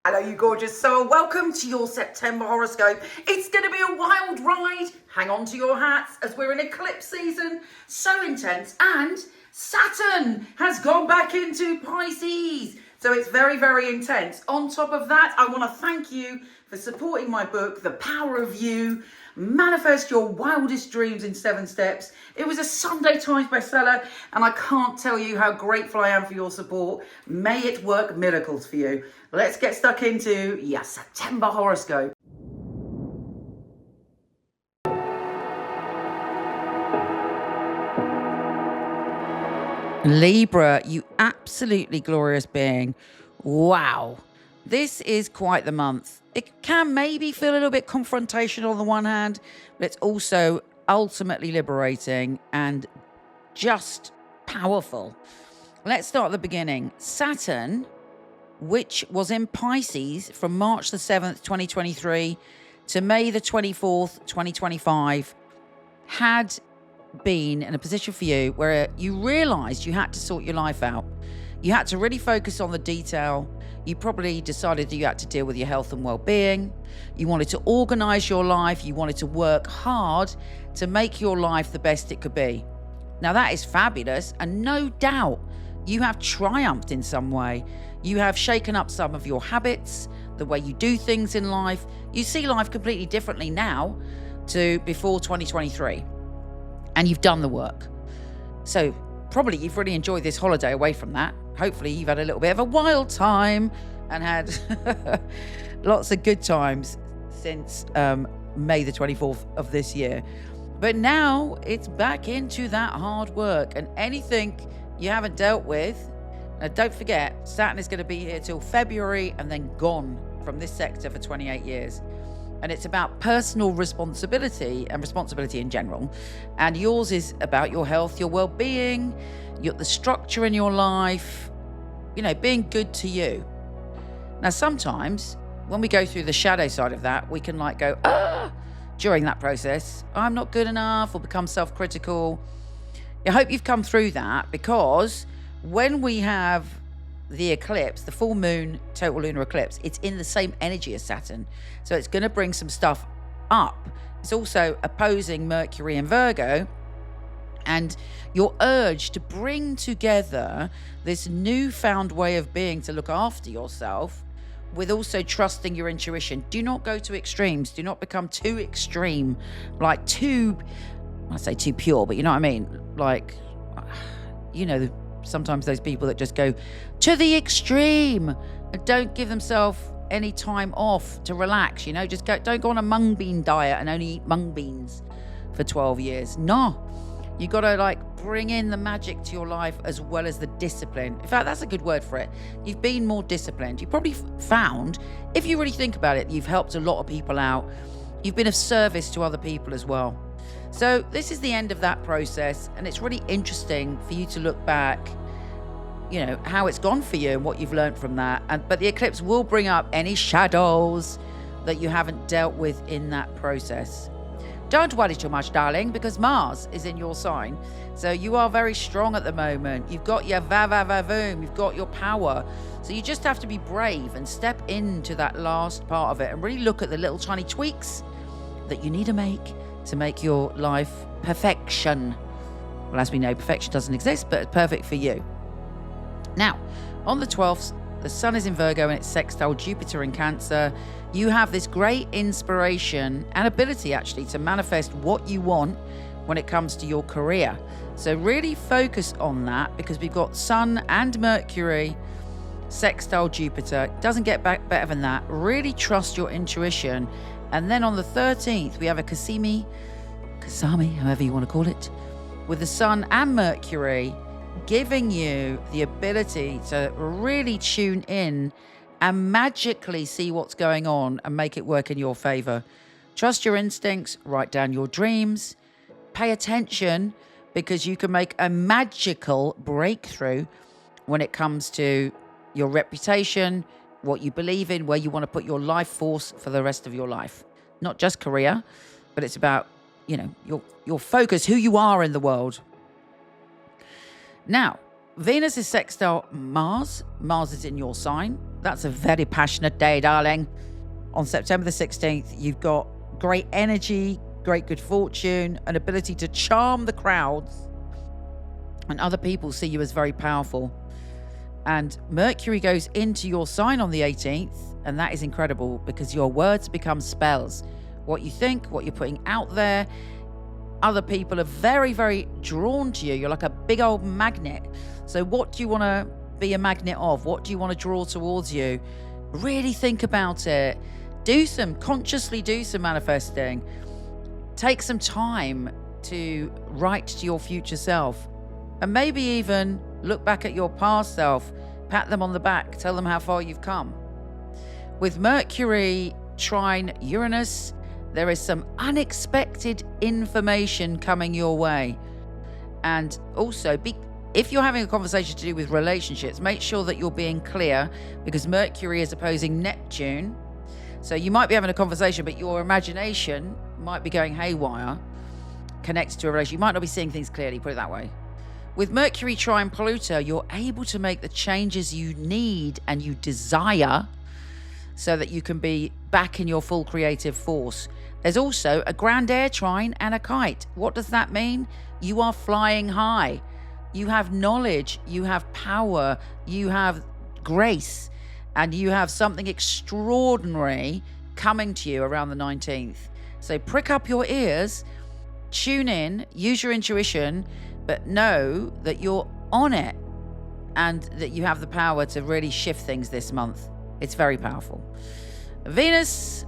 Hello, you gorgeous soul. Welcome to your September horoscope. It's going to be a wild ride. Hang on to your hats as we're in eclipse season. So intense. And Saturn has gone back into Pisces. So it's very, very intense. On top of that, I want to thank you for supporting my book, The Power of You. Manifest Your Wildest Dreams in 7 Steps. It was a Sunday Times bestseller, and I can't tell you how grateful I am for your support. May it work miracles for you. Let's get stuck into your September horoscope. Libra, you absolutely glorious being. Wow. This is quite the month. It can maybe feel a little bit confrontational on the one hand, but it's also ultimately liberating and just powerful. Let's start at the beginning. Saturn, which was in Pisces from March the 7th, 2023 to May the 24th, 2025, had been in a position for you where you realized you had to sort your life out. You had to really focus on the detail. You probably decided that you had to deal with your health and well-being. You wanted to organize your life. You wanted to work hard to make your life the best it could be. Now that is fabulous, and no doubt you have triumphed in some way. You have shaken up some of your habits, the way you do things in life. You see life completely differently now to before 2023, and you've done the work. So probably you've really enjoyed this holiday away from that. Hopefully you've had a little bit of a wild time and had lots of good times since May the 24th of this year. But now it's back into that hard work, and anything you haven't dealt with, don't forget, Saturn is going to be here till February and then gone from this sector for 28 years. And it's about personal responsibility and responsibility in general. And yours is about your health, your well-being, the structure in your life, being good to you. Now, sometimes when we go through the shadow side of that, we can go, during that process, I'm not good enough, or become self-critical. I hope you've come through that, because when we have the eclipse, the full moon total lunar eclipse, it's in the same energy as Saturn. So it's going to bring some stuff up. It's also opposing Mercury and Virgo. And your urge to bring together this newfound way of being to look after yourself with also trusting your intuition. Do not go to extremes. Do not become too extreme, I say too pure, but you know what I mean? Sometimes those people that just go to the extreme and don't give themselves any time off to relax, don't go on a mung bean diet and only eat mung beans for 12 years. No, you got to bring in the magic to your life as well as the discipline. In fact, that's a good word for it. You've been more disciplined. You probably found, if you really think about it, you've helped a lot of people out. You've been of service to other people as well. So this is the end of that process, and it's really interesting for you to look back, how it's gone for you and what you've learned from that. But the eclipse will bring up any shadows that you haven't dealt with in that process. Don't worry too much, darling, because Mars is in your sign. So you are very strong at the moment. You've got your va-va-va-voom, you've got your power. So you just have to be brave and step into that last part of it and really look at the little tiny tweaks that you need to make your life perfection. Well, as we know, perfection doesn't exist, but it's perfect for you. Now, on the 12th, the Sun is in Virgo and it's sextile Jupiter in Cancer. You have this great inspiration and ability, actually, to manifest what you want when it comes to your career. So really focus on that, because we've got Sun and Mercury sextile Jupiter. It doesn't get better than that. Really trust your intuition. And then on the 13th, we have a Kasami, however you want to call it, with the Sun and Mercury, giving you the ability to really tune in and magically see what's going on and make it work in your favor. Trust your instincts, write down your dreams, pay attention, because you can make a magical breakthrough when it comes to your reputation, what you believe in, where you want to put your life force for the rest of your life. Not just career, but it's about, your focus, who you are in the world. Now, Venus is sextile Mars. Mars is in your sign. That's a very passionate day, darling. On September the 16th, you've got great energy, great good fortune, an ability to charm the crowds, and other people see you as very powerful. And Mercury goes into your sign on the 18th, and that is incredible because your words become spells. What you think, what you're putting out there, other people are very, very drawn to you. You're like a big old magnet. So what do you want to be a magnet of? What do you want to draw towards you? Really think about it. Consciously do some manifesting. Take some time to write to your future self. And maybe even look back at your past self, pat them on the back, tell them how far you've come. With Mercury trine Uranus, there is some unexpected information coming your way. And also, if you're having a conversation to do with relationships, make sure that you're being clear, because Mercury is opposing Neptune. So you might be having a conversation, but your imagination might be going haywire, connected to a relationship. You might not be seeing things clearly, put it that way. With Mercury trine Pluto, you're able to make the changes you need and you desire so that you can be back in your full creative force. There's also a grand air trine and a kite. What does that mean? You are flying high. You have knowledge, you have power, you have grace, and you have something extraordinary coming to you around the 19th. So prick up your ears, tune in, use your intuition, but know that you're on it and that you have the power to really shift things this month. It's very powerful. Venus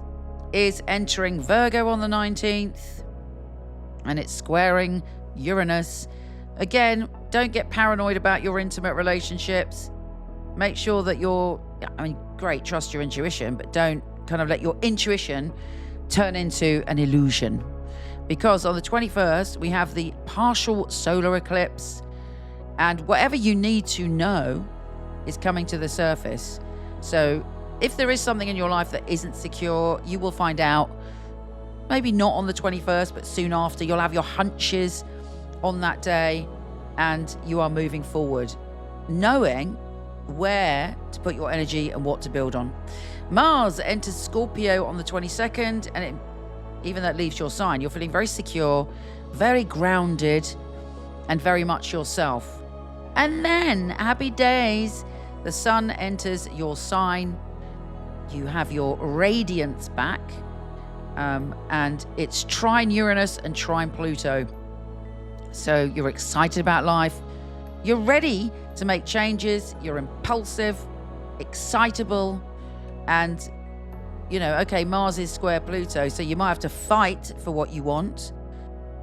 is entering Virgo on the 19th, and it's squaring Uranus. Again, don't get paranoid about your intimate relationships. Make sure that great, trust your intuition, but don't kind of let your intuition turn into an illusion. Because on the 21st, we have the partial solar eclipse, and whatever you need to know is coming to the surface. So if there is something in your life that isn't secure, you will find out, maybe not on the 21st, but soon after. You'll have your hunches on that day, and you are moving forward, knowing where to put your energy and what to build on. Mars enters Scorpio on the 22nd, and even though it leaves your sign, you're feeling very secure, very grounded, and very much yourself. And then, happy days, the sun enters your sign. You have your radiance back, and it's trine Uranus and trine Pluto. So you're excited about life. You're ready to make changes. You're impulsive, excitable, and okay, Mars is square Pluto, so you might have to fight for what you want.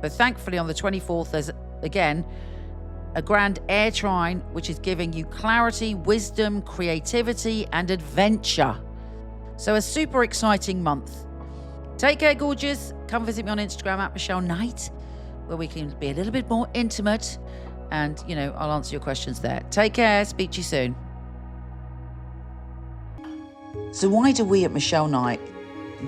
But thankfully on the 24th, there's again a grand air trine, which is giving you clarity, wisdom, creativity, and adventure. So a super exciting month. Take care, gorgeous. Come visit me on Instagram at Michele Knight, where we can be a little bit more intimate, and I'll answer your questions there. Take care. Speak to you soon. So why do we at Michele Knight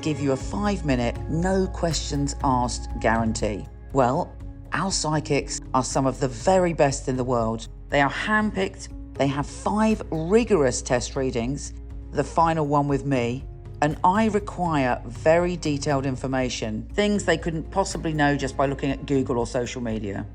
give you a 5-minute, no questions asked guarantee? Well, our psychics are some of the very best in the world. They are handpicked. They have 5 rigorous test readings, the final one with me, and I require very detailed information, things they couldn't possibly know just by looking at Google or social media.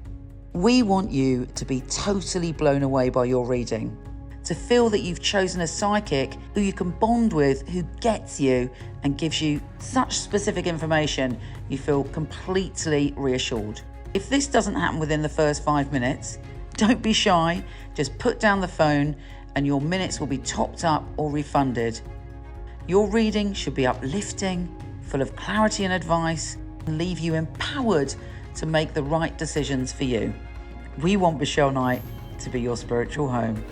We want you to be totally blown away by your reading, to feel that you've chosen a psychic who you can bond with, who gets you and gives you such specific information you feel completely reassured. If this doesn't happen within the first 5 minutes, don't be shy, just put down the phone and your minutes will be topped up or refunded. Your reading should be uplifting, full of clarity and advice, and leave you empowered to make the right decisions for you. We want Michele Knight to be your spiritual home.